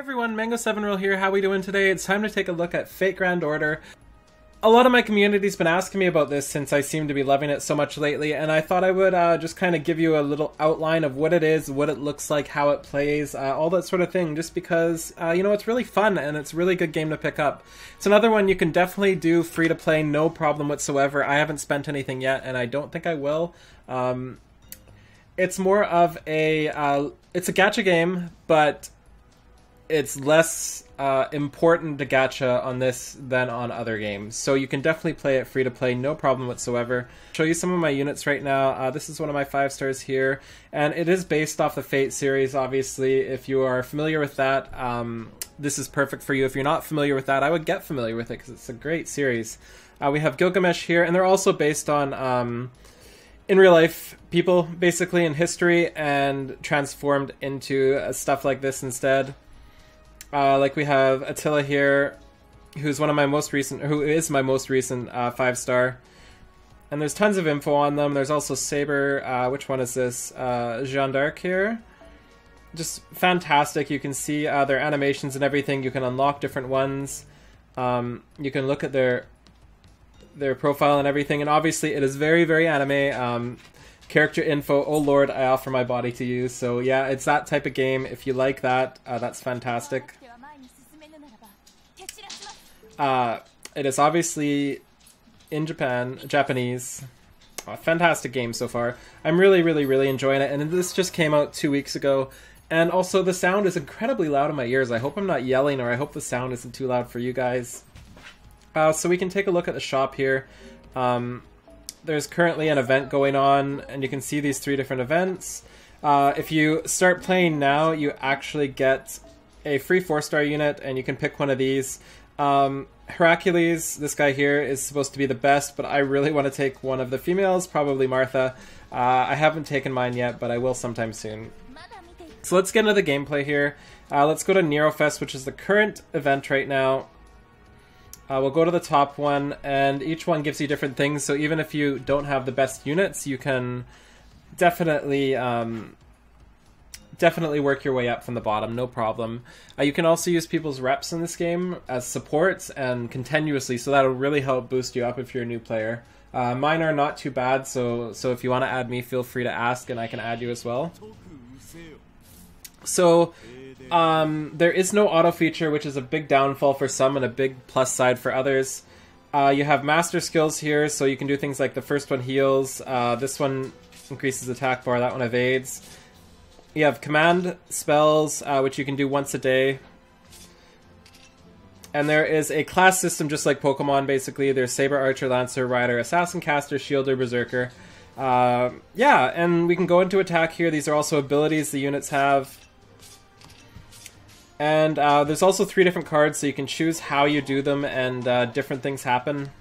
everyone, Mango7Real here. How we doing today? It's time to take a look at Fate Grand Order. A lot of my community's been asking me about this since I seem to be loving it so much lately, and I thought I would just kind of give you a little outline of what it is, what it looks like, how it plays, all that sort of thing, just because, you know, it's really fun and it's a really good game to pick up. It's another one you can definitely do free to play, no problem whatsoever. I haven't spent anything yet, and I don't think I will. It's more of a, it's a gacha game, but it's less important to gacha on this than on other games. So you can definitely play it free to play, no problem whatsoever. I'll show you some of my units right now. This is one of my 5 stars here, and it is based off the Fate series, obviously. If you are familiar with that, this is perfect for you. If you're not familiar with that, I would get familiar with it because it's a great series. We have Gilgamesh here, and they're also based on in real life people, basically in history, and transformed into stuff like this instead. Like we have Attila here, who is my most recent 5-star, and there's tons of info on them. There's also Saber. Which one is this? Jeanne d'Arc here. Just fantastic. You can see their animations and everything. You can unlock different ones. You can look at their profile and everything, and obviously it is very, very anime. Character info, oh lord, I offer my body to you. So yeah, it's that type of game. If you like that, that's fantastic. It is obviously in Japanese. Fantastic game so far. I'm really enjoying it, and this just came out 2 weeks ago. And also the sound is incredibly loud in my ears. I hope I'm not yelling, or I hope the sound isn't too loud for you guys. So we can take a look at the shop here. There's currently an event going on, and you can see these 3 different events. If you start playing now, you actually get a free 4-star unit, and you can pick one of these. Hercules, this guy here, is supposed to be the best, but I really want to take one of the females, probably Martha. I haven't taken mine yet, but I will sometime soon. So let's get into the gameplay here. Let's go to NeroFest, which is the current event right now. We'll go to the top one, and each one gives you different things, so even if you don't have the best units, you can definitely work your way up from the bottom, no problem. You can also use people's reps in this game as supports and continuously, so that'll really help boost you up if you're a new player. Mine are not too bad, so if you want to add me, feel free to ask and I can add you as well. So there is no auto feature, which is a big downfall for some and a big plus side for others. You have master skills here, so you can do things like the first one heals, this one increases attack bar, that one evades. You have command spells, which you can do once a day. And there is a class system just like Pokemon, basically. There's Saber, Archer, Lancer, Rider, Assassin, Caster, Shielder, Berserker. Yeah, and we can go into attack here. These are also abilities the units have. And there's also 3 different cards, so you can choose how you do them, and different things happen.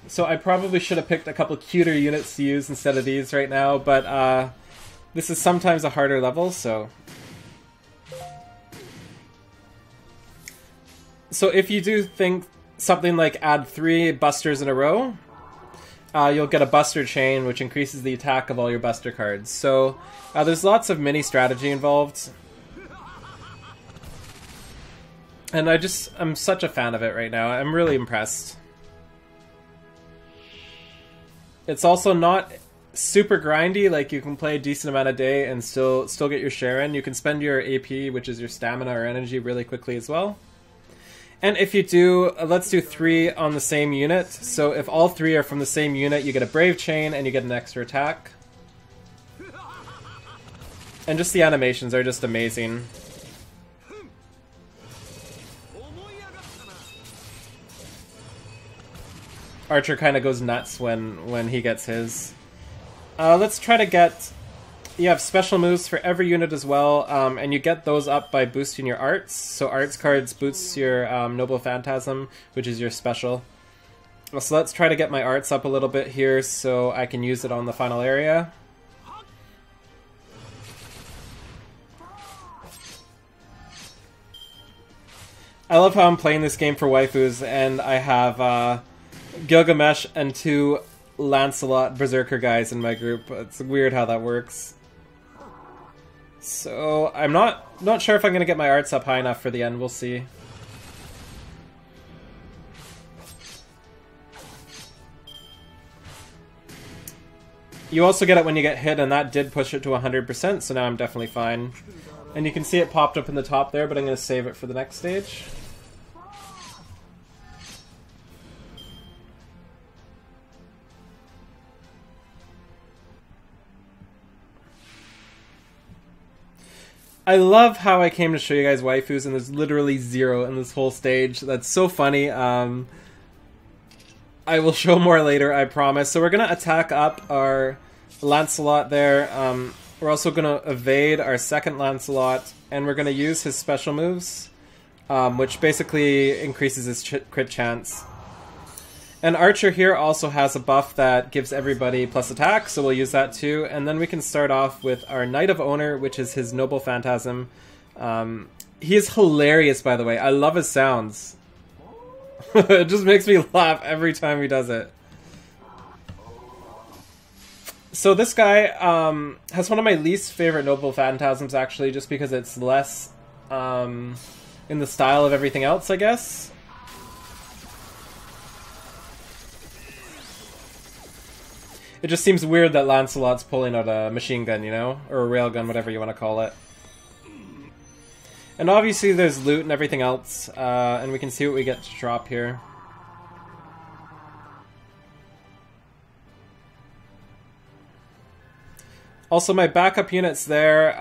So I probably should have picked a couple cuter units to use instead of these right now, but this is sometimes a harder level, so... So if you do think something like add 3 busters in a row, you'll get a buster chain, which increases the attack of all your buster cards. So there's lots of mini strategy involved. And I'm such a fan of it right now. I'm really impressed. It's also not super grindy, like you can play a decent amount a day and still get your share in. You can spend your AP, which is your stamina or energy, really quickly as well. And if you do, let's do 3 on the same unit. So if all 3 are from the same unit, you get a Brave Chain and you get an extra attack. And just the animations are just amazing. Archer kind of goes nuts when he gets his. Let's try to get... You have special moves for every unit as well, and you get those up by boosting your arts. So arts cards boosts your Noble Phantasm, which is your special. So let's try to get my arts up a little bit here so I can use it on the final area. I love how I'm playing this game for waifus, and I have Gilgamesh and 2 Lancelot Berserker guys in my group. It's weird how that works. So I'm not sure if I'm gonna get my arts up high enough for the end. We'll see. You also get it when you get hit, and that did push it to 100%, so now I'm definitely fine. And you can see it popped up in the top there, but I'm going to save it for the next stage. I love how I came to show you guys waifus, and there's literally 0 in this whole stage. That's so funny. I will show more later, I promise. So we're going to attack up our Lancelot there. We're also going to evade our second Lancelot, and we're going to use his special moves, which basically increases his crit chance. And Archer here also has a buff that gives everybody plus attack, so we'll use that too. And then we can start off with our Knight of Honor, which is his Noble Phantasm. He is hilarious, by the way. I love his sounds. It just makes me laugh every time he does it. So this guy has one of my least favorite Noble Phantasms, actually, just because it's less in the style of everything else, I guess. It just seems weird that Lancelot's pulling out a machine gun, you know? Or a railgun, whatever you want to call it. And obviously there's loot and everything else, and we can see what we get to drop here. Also, my backup unit's there.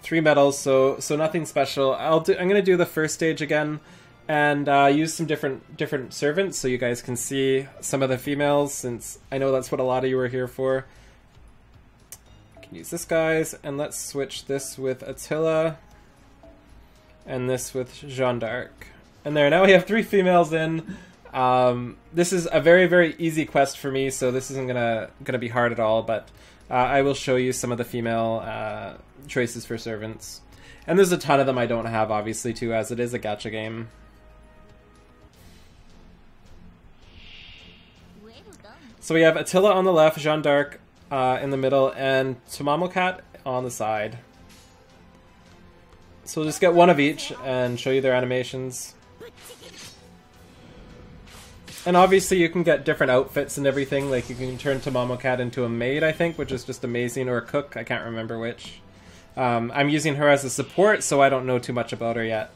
3 medals, so nothing special. I'm gonna do the first stage again, and use some different servants so you guys can see some of the females, since I know that's what a lot of you are here for. Use this guys, and let's switch this with Attila and this with Jeanne d'Arc. And there, now we have 3 females in. This is a very easy quest for me, so this isn't gonna be hard at all, but I will show you some of the female choices for servants. And there's a ton of them I don't have, obviously, too, as it is a gacha game. So we have Attila on the left, Jeanne d'Arc in the middle, and Tomamocat on the side. So we'll just get one of each and show you their animations. And obviously you can get different outfits and everything, like you can turn Tomamocat into a maid, I think, which is just amazing, or a cook, I can't remember which. I'm using her as a support, so I don't know too much about her yet.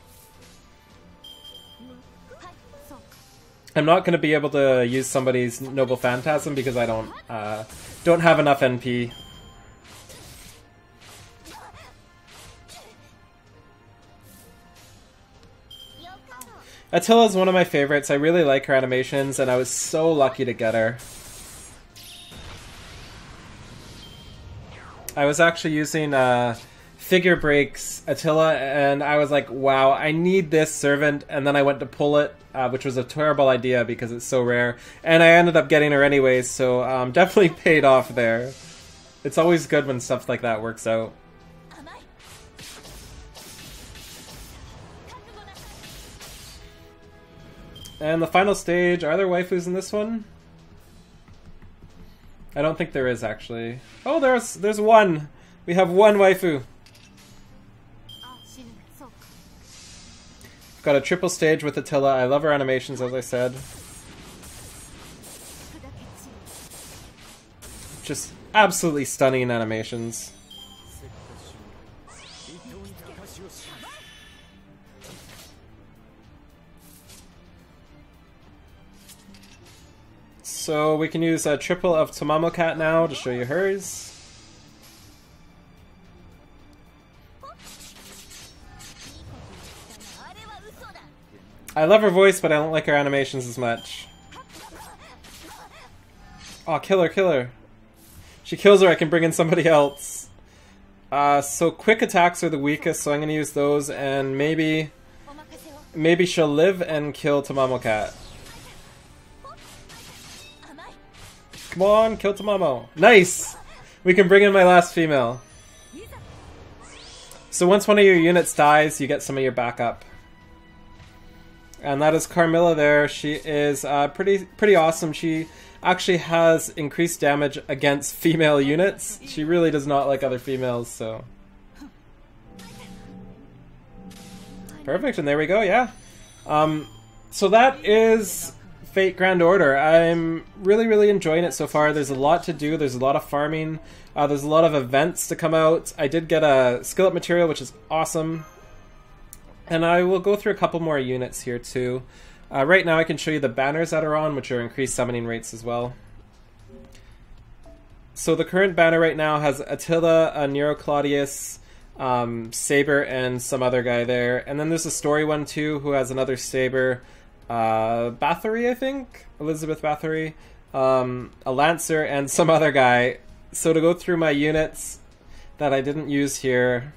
I'm not going to be able to use somebody's Noble Phantasm because I don't have enough NP. Attila is one of my favorites. I really like her animations, and I was so lucky to get her. I was actually using Figure Breaks Attila, and I was like, wow, I need this servant, and then I went to pull it, which was a terrible idea because it's so rare, and I ended up getting her anyways, so definitely paid off there. It's always good when stuff like that works out. And the final stage, are there waifus in this one? I don't think there is, actually. Oh, there's one! We have one waifu! Got a triple stage with Attila. I love her animations, as I said. Just absolutely stunning animations. So we can use a triple of Tomamocat now to show you hers. I love her voice, but I don't like her animations as much. Oh, kill her, kill her. She kills her, I can bring in somebody else. So quick attacks are the weakest, so I'm going to use those, and maybe she'll live and kill Tomamocat. Come on, kill Tomamo. Nice! We can bring in my last female. So once one of your units dies, you get some of your backup. And that is Carmilla there. She is pretty awesome. She actually has increased damage against female units. She really does not like other females, so... Perfect, and there we go, yeah. So that is Fate Grand Order. I'm really enjoying it so far. There's a lot to do, there's a lot of farming, there's a lot of events to come out. I did get a skill up material, which is awesome. And I will go through a couple more units here too. Right now I can show you the banners that are on, which are increased summoning rates as well. So the current banner right now has Attila, Nero Claudius, Saber, and some other guy there. And then there's a story one too, who has another Saber, Bathory, I think? Elizabeth Bathory, a Lancer, and some other guy. So to go through my units that I didn't use here,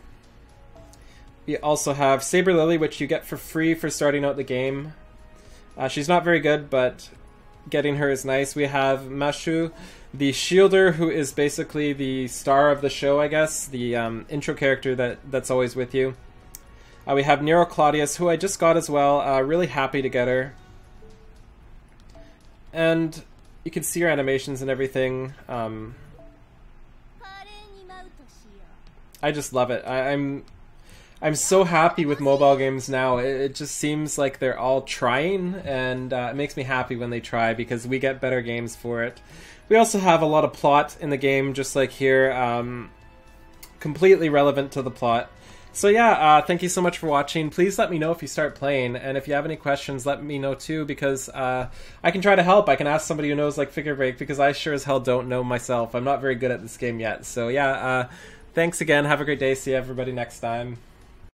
we also have Saber Lily, which you get for free for starting out the game. She's not very good, but getting her is nice. We have Mashu, the Shielder, who is basically the star of the show, I guess. The intro character that's always with you. We have Nero Claudius, who I just got as well. Really happy to get her. And you can see her animations and everything. I just love it. I'm so happy with mobile games now. It just seems like they're all trying, and it makes me happy when they try because we get better games for it. We also have a lot of plot in the game, just like here, completely relevant to the plot. So yeah, thank you so much for watching. Please let me know if you start playing, and if you have any questions, let me know too, because I can try to help. I can ask somebody who knows like Figure Break, because I sure as hell don't know myself. I'm not very good at this game yet. So yeah, thanks again. Have a great day. See everybody next time.